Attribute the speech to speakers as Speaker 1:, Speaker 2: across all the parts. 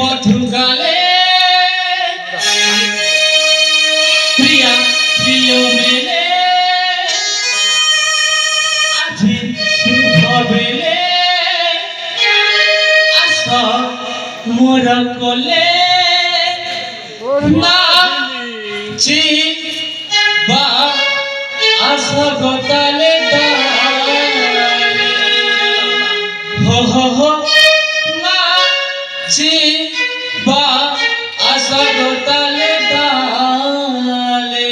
Speaker 1: মধুকালে প্রিয়া প্রিয় মেলে আজি শুভ বেলে আস মোর কোলে নাচি বা আস গোতালে হো হো হো নাচি বা আস গোতালে তালে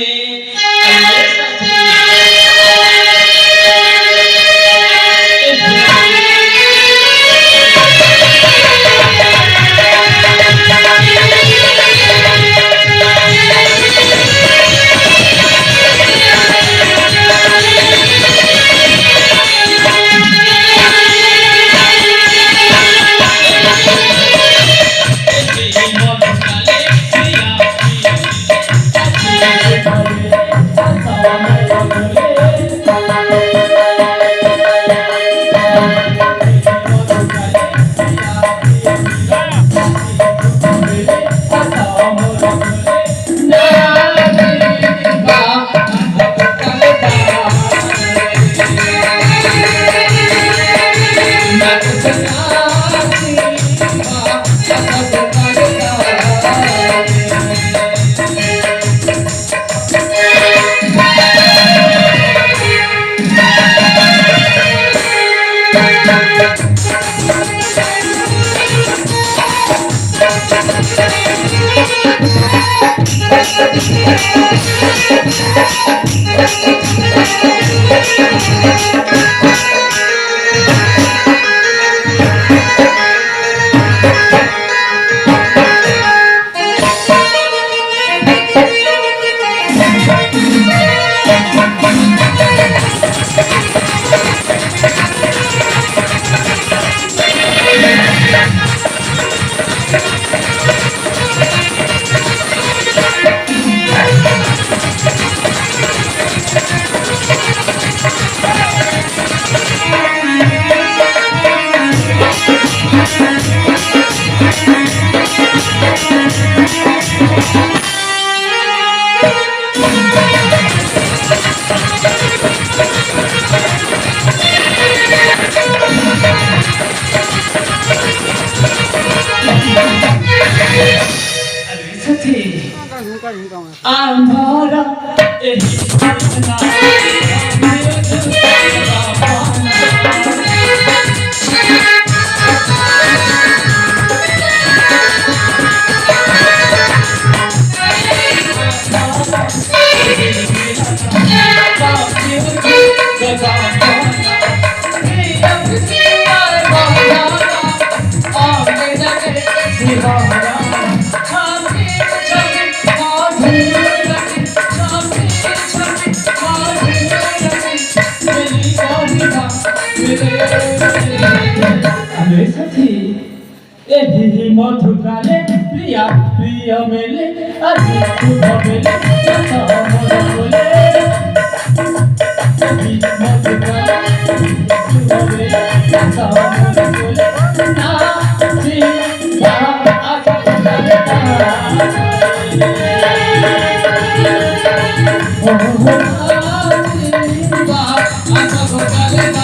Speaker 1: आंधरा एही सपना एही मधुकाले प्रिया प्रिय मेले আজি শুভ বেলে আস মোর কোলে एही मधुकाले শুভ বেলে আস মোর কোলে নাচি বা আস গোতালে ও নাচি বা আস গোতালে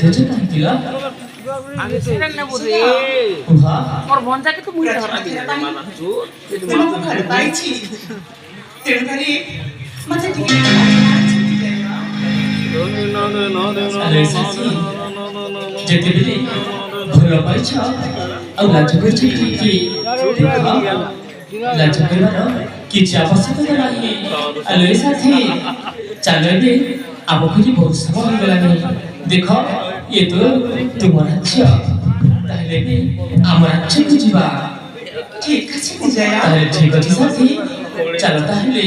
Speaker 1: ধৈর্য কাহিছিল
Speaker 2: আমি সেরেন না বুঝি
Speaker 1: উহা
Speaker 2: মোর ভঞ্জাকে তো মুই ধরা দিই
Speaker 3: ପାଇଛି ତେଣୁକରି ମତେ ଟିକେ
Speaker 1: ଆରେ ସାଥୀ ଯେତେବେଳେ ଭଲ ପାଇଛ ଆଉ ଲାଜ କରିଛ କାହିଁକି ଦେଖ ଲାଜ କରିବାର କିଛି ଆବଶ୍ୟକତା ନାହିଁ ଆଲୋ ସାଥୀ ଚାଲ ଏବେ ଆମକୁ ଯେ ବହୁତ ସମୟ ହେଇଗଲାଣି ଦେଖ ଇଏ ତ ତୁମ ରାଜ୍ୟ ତାହେଲେ ବି ଆମ ରାଜ୍ୟକୁ ଯିବା
Speaker 3: ଠିକ ଅଛି ବିଜୟା
Speaker 1: ତାହେଲେ ଠିକ ଅଛି ସାଥୀ ଚାଲ ତାହେଲେ